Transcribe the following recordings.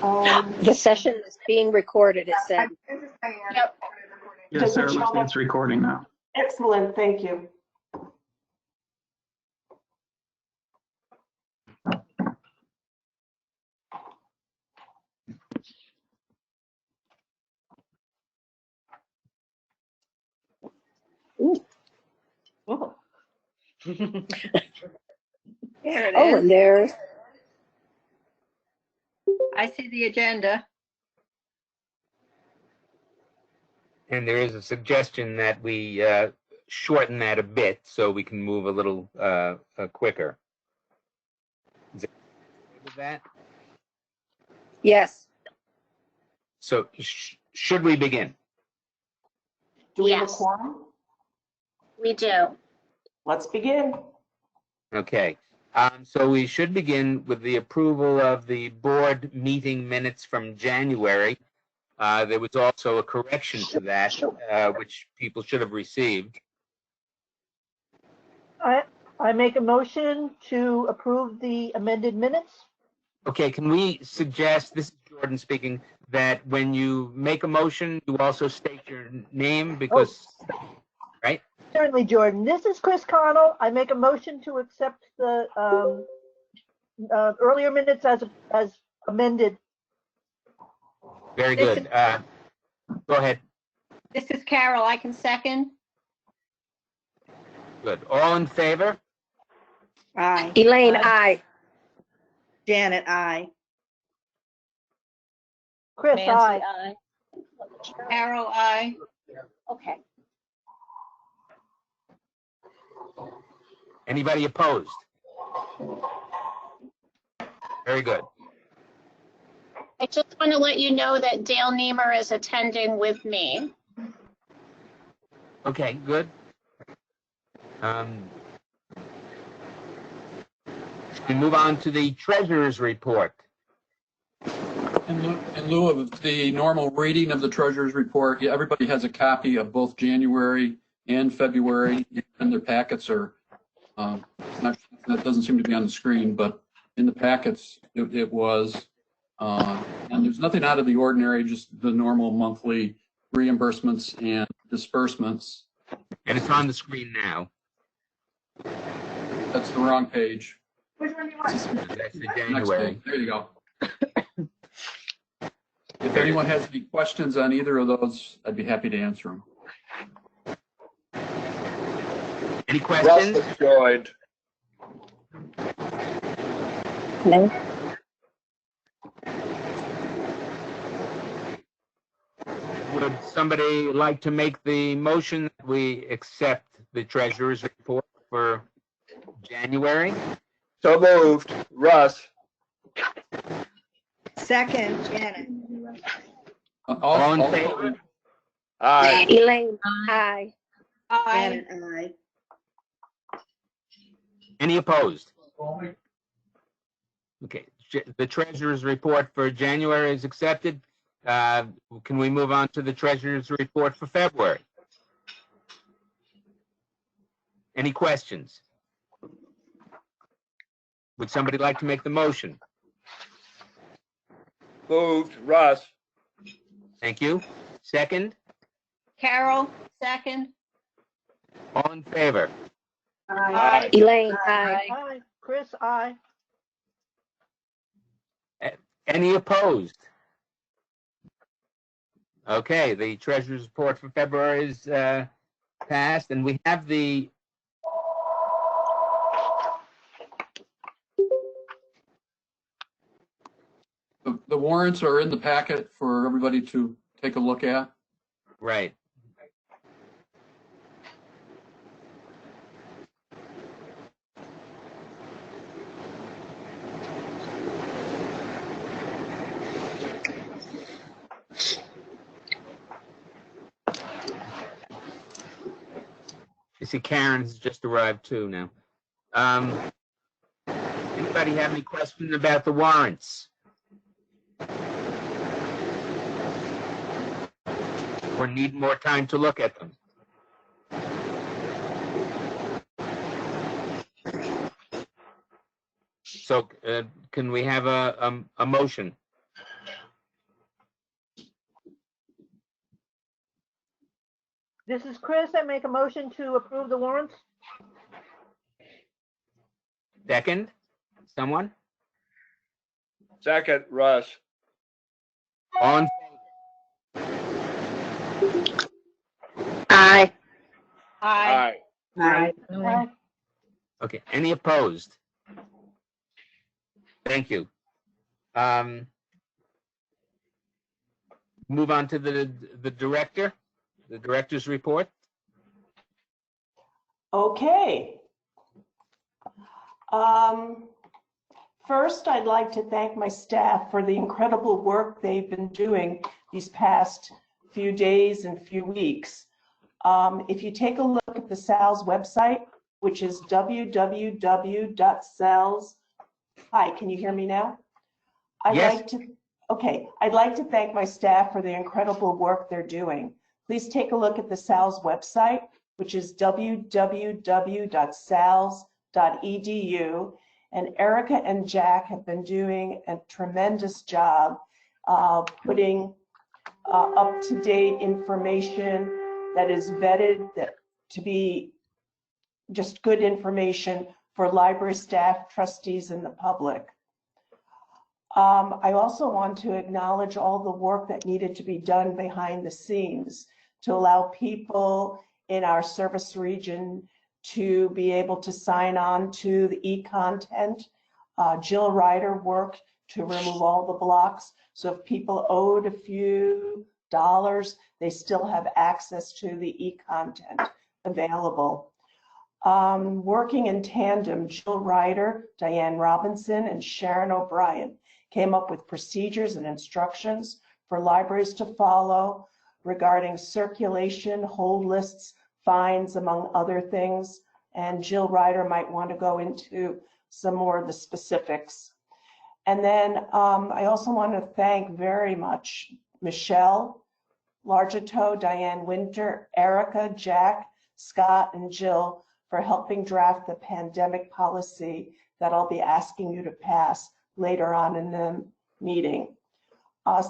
The session is being recorded, it said. Yep. Yes, Sarah, looks like it's recording now. Excellent, thank you. Ooh. Oh. There it is. And there's. I see the agenda. And there is a suggestion that we shorten that a bit so we can move a little quicker. Is that with that? Yes. So should we begin? Do we have a Yes. quorum? We do. Let's begin. Okay. So we should begin with the approval of the board meeting minutes from January. There was also a correction to that, which people should have received. I make a motion to approve the amended minutes. Okay, can we suggest, this is Jordan speaking, that when you make a motion, you also state your name because, right? Certainly, Jordan. This is Chris Connell. I make a motion to accept the earlier minutes as amended. Very good. Go ahead. This is Carol. I can second. Good. All in favor? Aye. Elaine, aye. Janet, aye. Chris, Nancy, aye. aye. Carol, aye. Okay. Anybody opposed? Very good. I just want to let you know that Dale Niemer is attending with me. Okay, good. We move on to the treasurer's report. In lieu of the normal reading of the treasurer's report, yeah, everybody has a copy of both January and February, and their packets are, that doesn't seem to be on the screen, but in the packets it was. And there's nothing out of the ordinary, just the normal monthly reimbursements and disbursements. And it's on the screen now. That's the wrong page. Which one do you want? That's the Next January. page. There you go. If anyone has any questions on either of those, I'd be happy to answer them. Any questions? Russ joined. Hello. Would somebody like to make the motion that we accept the treasurer's report for January? So moved. Russ. Second, Janet. All in favor? Aye. Elaine, aye. Janet, aye. Any opposed? Okay, the treasurer's report for January is accepted. Can we move on to the treasurer's report for February? Any questions? Would somebody like to make the motion? Moved. Russ. Thank you. Second? Carol, second. All in favor? Aye. Elaine, aye. Aye. Chris, aye. Any opposed? Okay, the treasurer's report for February is passed, and we have the The warrants are in the packet for everybody to take a look at. right. I see Karen's just arrived too now. Anybody have any questions about the warrants? Or need more time to look at them? So can we have a motion? This is Chris. I make a motion to approve the warrants. Second, someone? Second, Russ. On, Aye. Aye. Aye. okay, any opposed? Thank you. Move on to the director's report. Okay. First, I'd like to thank my staff for the incredible work they've been doing these past few days and few weeks. If you take a look at the SALS website, which is www.sals. Hi, can you hear me now? Yes. I'd like to thank my staff for the incredible work they're doing. Please take a look at the SALS website, which is www.sals.edu. And Erica and Jack have been doing a tremendous job putting up-to-date information that is vetted to be just good information for library staff, trustees, and the public. I also want to acknowledge all the work that needed to be done behind the scenes to allow people in our service region to be able to sign on to the e-content. Jill Ryder worked to remove all the blocks, so if people owed a few dollars, they still have access to the e-content available. Working in tandem, Jill Ryder, Diane Robinson, and Sharon O'Brien came up with procedures and instructions for libraries to follow regarding circulation, hold lists, fines, among other things. And Jill Ryder might want to go into some more of the specifics. And then I also want to thank very much Michelle Largetoe, Diane Winter, Erica, Jack, Scott, and Jill for helping draft the pandemic policy that I'll be asking you to pass later on in the meeting.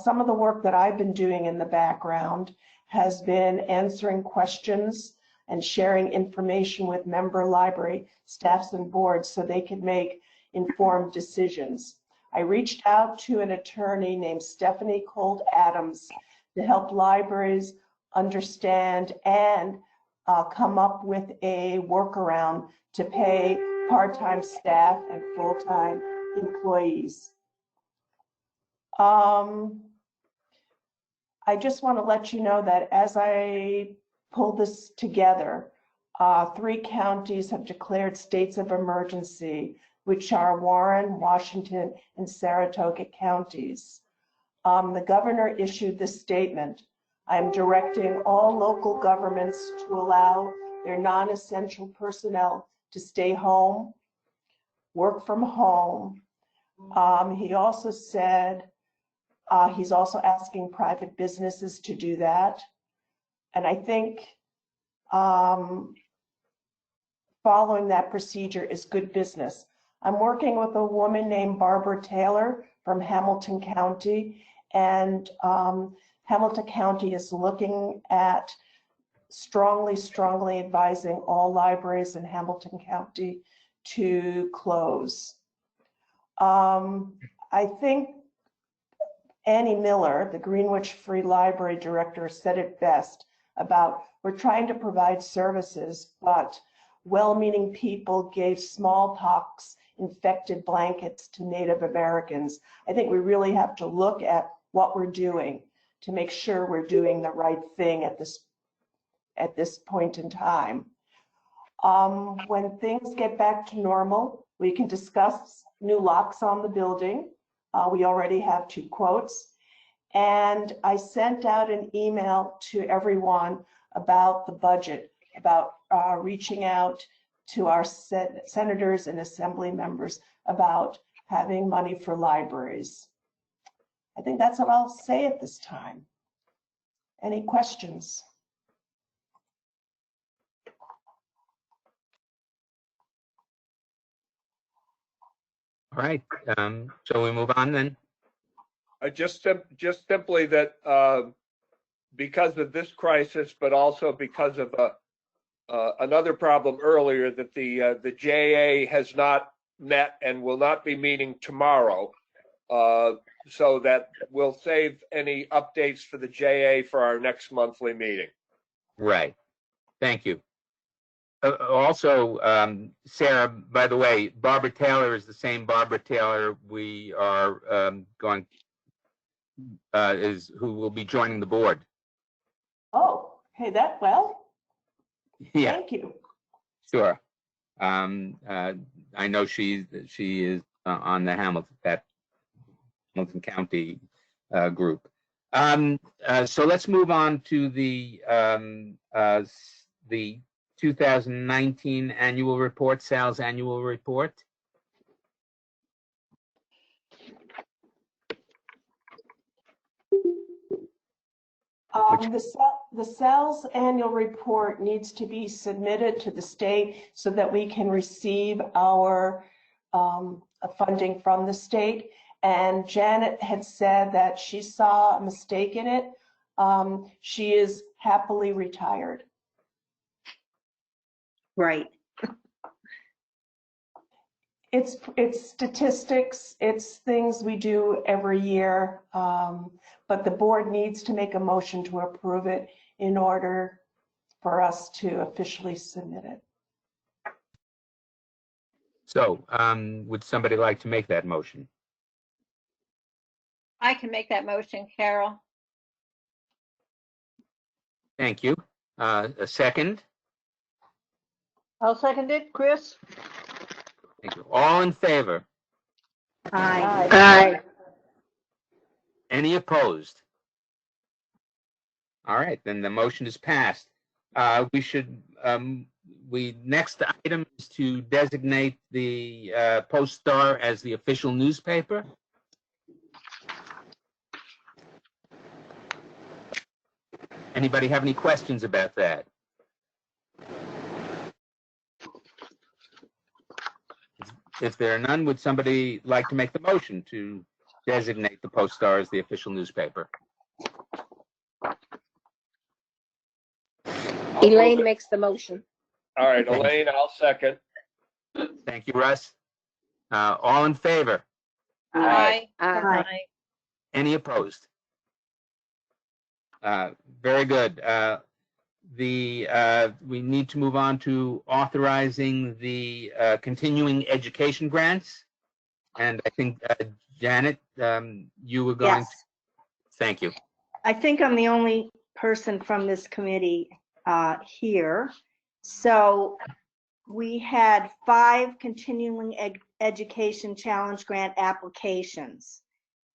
Some of the work that I've been doing in the background has been answering questions and sharing information with member library staffs and boards so they can make informed decisions. I reached out to an attorney named Stephanie Cold Adams to help libraries understand and come up with a workaround to pay part-time staff and full-time employees. I just want to let you know that as I pull this together, 3 counties have declared states of emergency, which are Warren, Washington, and Saratoga counties. The governor issued this statement. I am directing all local governments to allow their non-essential personnel to stay home, work from home. He also said he's also asking private businesses to do that. And I think following that procedure is good business. I'm working with a woman named Barbara Taylor from Hamilton County, and Hamilton County is looking at strongly advising all libraries in Hamilton County to close. I think Annie Miller, the Greenwich Free Library Director, said it best about we're trying to provide services, but well-meaning people gave smallpox infected blankets to Native Americans. I think we really have to look at what we're doing to make sure we're doing the right thing at this point in time. When things get back to normal, we can discuss new locks on the building. We already have 2 quotes. And I sent out an email to everyone about the budget, about reaching out to our senators and assembly members about having money for libraries. I think that's what I'll say at this time. Any questions? All right, so we move on then? Just simply that because of this crisis, but also because of another problem earlier, that the JA has not met and will not be meeting tomorrow. So that we'll save any updates for the JA for our next monthly meeting. Right. Thank you. Also, Sarah, by the way, Barbara Taylor is the same Barbara Taylor we are who will be joining the board. Oh, hey, well, Yeah, thank you. sure. I know she is on the Hamilton County group. So let's move on to the 2019 annual report, SALS annual report. The SALS annual report needs to be submitted to the state so that we can receive our funding from the state. And Janet had said that she saw a mistake in it. She is happily retired. Right. It's statistics, it's things we do every year, but the board needs to make a motion to approve it in order for us to officially submit it. So would somebody like to make that motion? I can make that motion, Carol. Thank you. A second? I'll second it. Chris? Thank you. All in favor? Aye. Aye. Any opposed? All right, then the motion is passed. Next item is to designate the Post-Star as the official newspaper. Anybody have any questions about that? If there are none, would somebody like to make the motion to designate the Post-Star as the official newspaper? Elaine makes the motion. All right, Elaine, I'll second. Thank you, Russ. All in favor? Aye. Aye. Any opposed? Very good. We need to move on to authorizing the continuing education grants. And I think, Janet, you were going to. Yes. Thank you. I think I'm the only person from this committee here. So we had 5 continuing education challenge grant applications,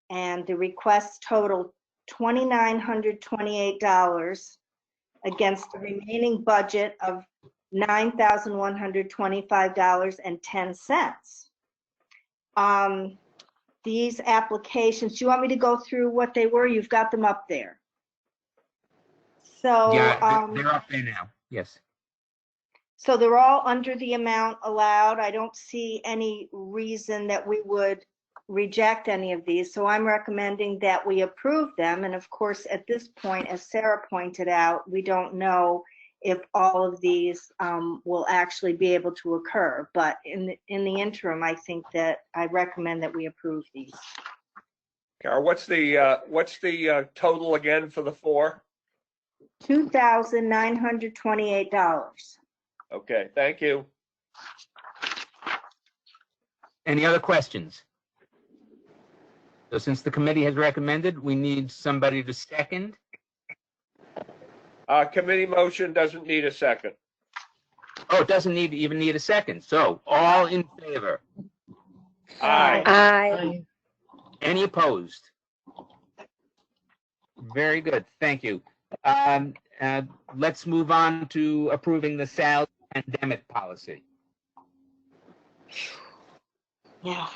and the requests totaled $2,928 against the remaining budget of $9,125.10. These applications, do you want me to go through what they were? You've got them up there. So Yeah, they're up there now. Yes. So they're all under the amount allowed. I don't see any reason that we would reject any of these. So I'm recommending that we approve them. And of course, at this point, as Sarah pointed out, we don't know if all of these will actually be able to occur. But in the interim, I think that I recommend that we approve these. Carol, what's the total again for the 4? $2,928. Okay, thank you. Any other questions? So since the committee has recommended, we need somebody to second. Committee motion doesn't need a second. Oh, it doesn't even need a second. So all in favor? Aye. Aye. Any opposed? Very good. Thank you. Let's move on to approving the SALS pandemic policy. Yeah.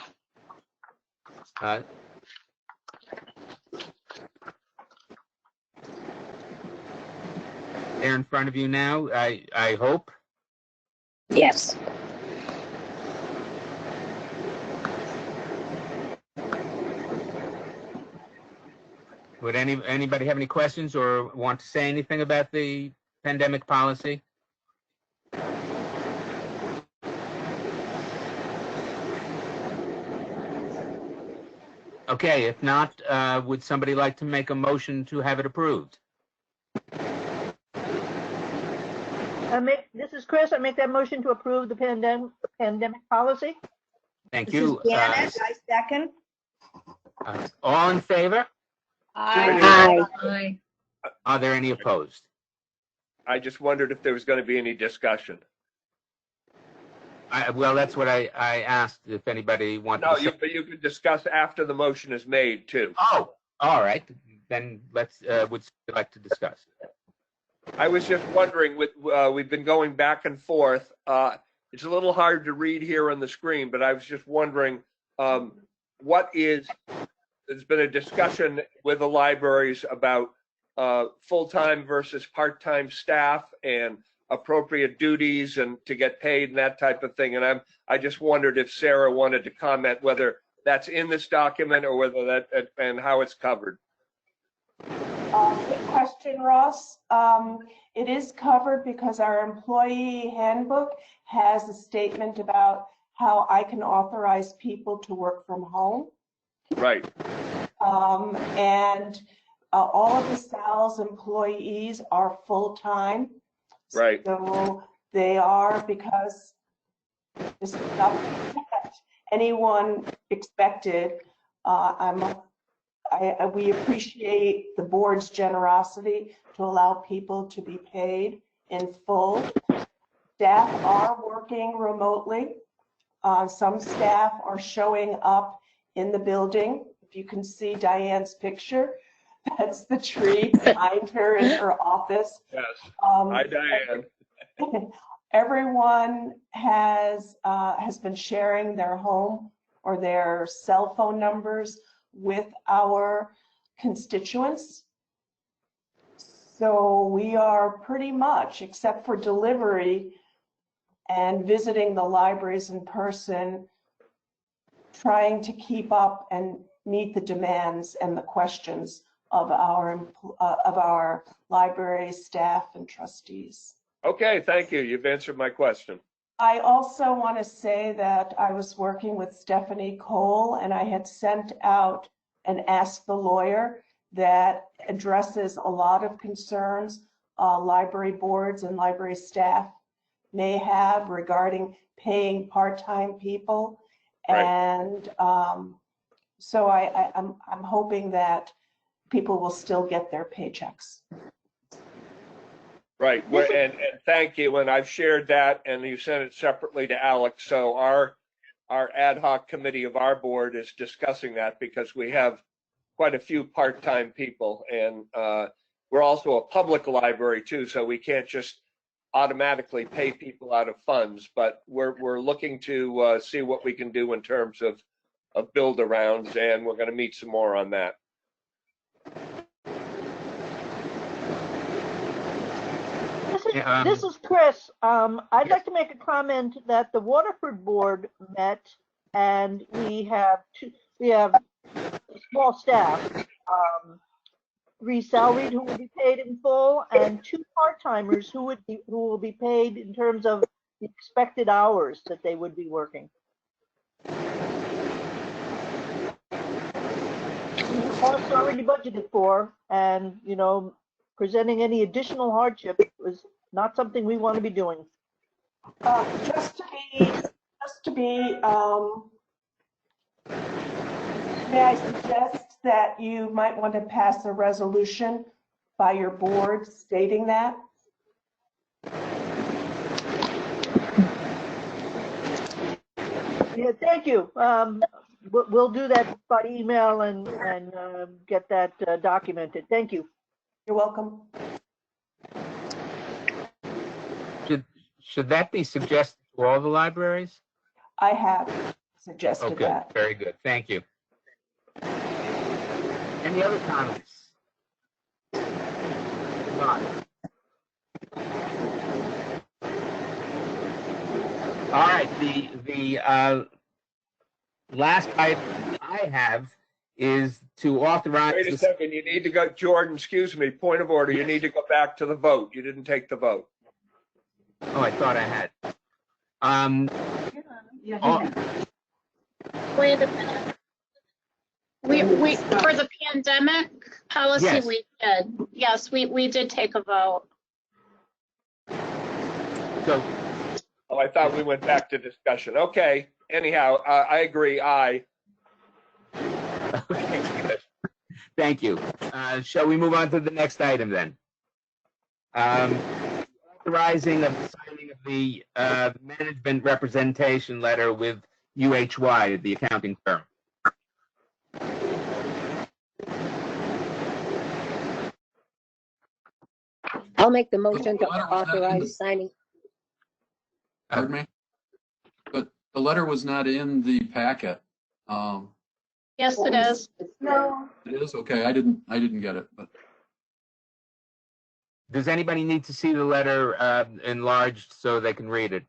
They're in front of you now, I hope. Yes. Would anybody have any questions or want to say anything about the pandemic policy? Okay, if not, would somebody like to make a motion to have it approved? This is Chris. I make that motion to approve the pandemic policy. Thank This you. is Janet, I second. All in favor? Aye. Are there any opposed? I just wondered if there was going to be any discussion. Well, that's what I asked, if anybody wanted No, to say. but you could discuss after the motion is made too. Oh, all right. Then let's, would you like to discuss? I was just wondering, we've been going back and forth. It's a little hard to read here on the screen, but I was just wondering, there's been a discussion with the libraries about full-time versus part-time staff and appropriate duties and to get paid and that type of thing. And I just wondered if Sarah wanted to comment whether that's in this document or whether that, and how it's covered. Good question, Ross. It is covered because our employee handbook has a statement about how I can authorize people to work from home. Right. And all of the SALS employees are full-time. Right. So they are, because this is nothing that anyone expected. We appreciate the board's generosity to allow people to be paid in full. Staff are working remotely. Some staff are showing up in the building. If you can see Diane's picture, that's the tree behind her in her office. Yes. Hi, Diane. Everyone has been sharing their home or their cell phone numbers with our constituents. So we are pretty much, except for delivery and visiting the libraries in person, trying to keep up and meet the demands and the questions of our library staff and trustees. Okay, thank you. You've answered my question. I also want to say that I was working with Stephanie Cole, and I had sent out an Ask the Lawyer that addresses a lot of concerns library boards and library staff may have regarding paying part-time people. Right. And so I'm hoping that people will still get their paychecks. Right. And thank you. And I've shared that, and you sent it separately to Alex. So our ad hoc committee of our board is discussing that because we have quite a few part-time people, and we're also a public library too, so we can't just automatically pay people out of funds. But we're looking to see what we can do in terms of build-arounds, and we're going to meet some more on that. This is Chris. I'd like to make a comment that the Waterford board met, and we have a small staff, 3 salaried who will be paid in full, and 2 part-timers who will be paid in terms of the expected hours that they would be working. Costs already budgeted for, and presenting any additional hardship is not something we want to be doing. Just to be, may I suggest that you might want to pass a resolution by your board stating that? Yeah, thank you. We'll do that by email and get that documented. Thank you. You're welcome. Should that be suggested to all the libraries? I have suggested Okay, that. very good. Thank you. Any other comments? None. All right, the last item I have is to authorize. Wait a second, you need to go, Jordan, excuse me, point of order. You need to go back to the vote. You didn't take the vote. Oh, I thought I had. Wait a minute. We for the pandemic policy, Yes. we did. Yes, we did take a vote. So, Oh, I thought we went back to discussion. Okay, anyhow, I agree, aye. okay, good. Thank you. Shall we move on to the next item then? Authorizing of the signing of the management representation letter with UHY, the accounting firm. I'll make the motion to The letter was not in the- authorize signing. Pardon me? But the letter was not in the packet. Yes, it is. No. It is? Okay, I didn't get it, but Does anybody need to see the letter enlarged so they can read it?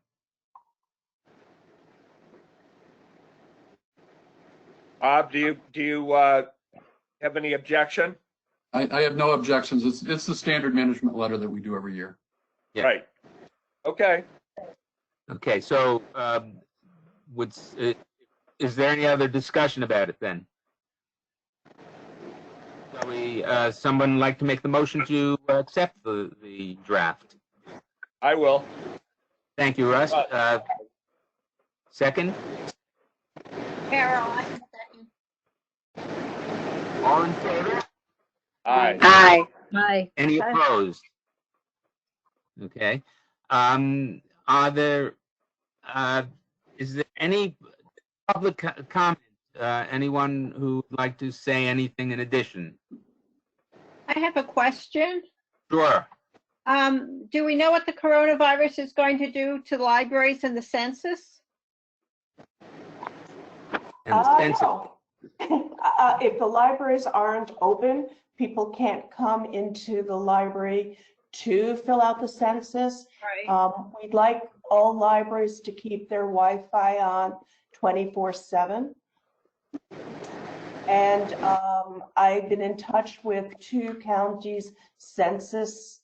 Bob, do you have any objection? I have no objections. It's the standard management letter that we do every year. Yeah. Right. Okay. Okay, so is there any other discussion about it then? Shall we, someone like to make the motion to accept the draft? I will. Thank you, Russ. Second? Carol, I can second. All in favor? Aye. Aye. Aye. Any opposed? Okay. Are there, is there any public comment? Anyone who would like to say anything in addition? I have a question. Sure. Do we know what the coronavirus is going to do to the libraries and the census? And the census. No. If the libraries aren't open, people can't come into the library to fill out the census. Right. We'd like all libraries to keep their Wi-Fi on 24/7. And I've been in touch with 2 counties' census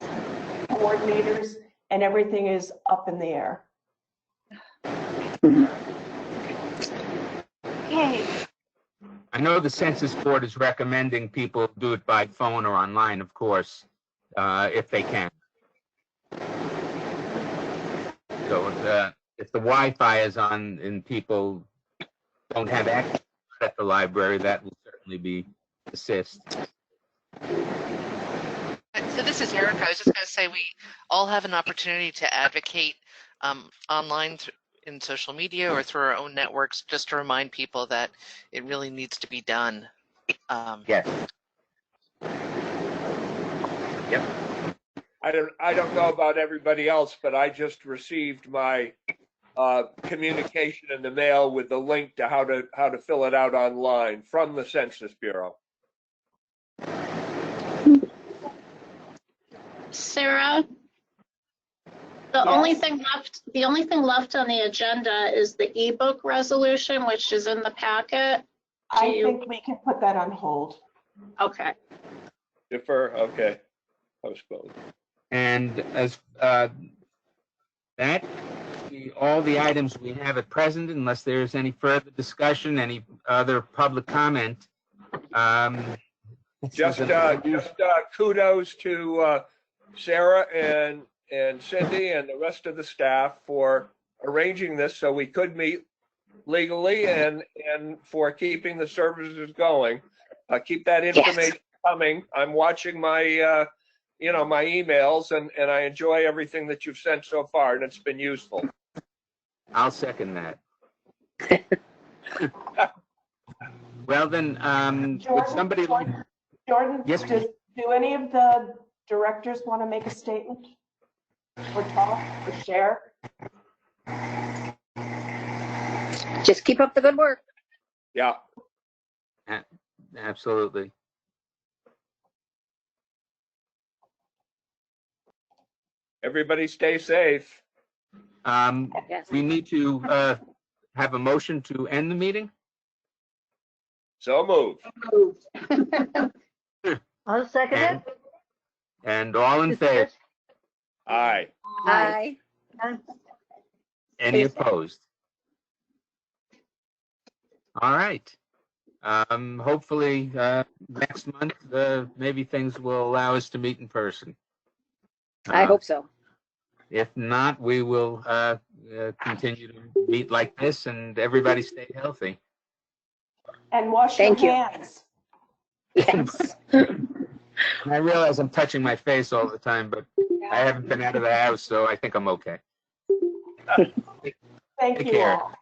coordinators, and everything is up in the air. Okay. I know the Census Board is recommending people do it by phone or online, of course, if they can. So if the Wi-Fi is on and people don't have access at the library, that will certainly be assist. So this is Erica. I was just going to say we all have an opportunity to advocate online in social media or through our own networks, just to remind people that it really needs to be done. Yes. Yep. I don't know about everybody else, but I just received my communication in the mail with the link to how to fill it out online from the Census Bureau. Sarah, the only thing left on the agenda is the ebook resolution, which is in the packet. I think we can put that on hold. Okay. Defer, okay. Postpone. And as that, all the items we have at present, unless there's any further discussion, any other public comment. Just kudos to Sarah and Cindy and the rest of the staff for arranging this so we could meet legally and for keeping the services going. Keep that information coming. I'm watching my my emails and I enjoy everything that you've sent so far, and it's been useful. I'll second that. Well then, would somebody like? Jordan, Yes. do any of the directors want to make a statement or talk or share? Just keep up the good work. Yeah. Absolutely. Everybody stay safe. Yes. We need to have a motion to end the meeting. So moved. I'll second it. And all in favor? Aye. Aye. Any opposed? All right. Hopefully, next month, maybe things will allow us to meet in person. I hope so. If not, we will continue to meet like this, and everybody stay healthy. And wash Thank your you. hands. Yes. I realize I'm touching my face all the time, but I haven't been out of the house, so I think I'm okay. Thank Take you care. all.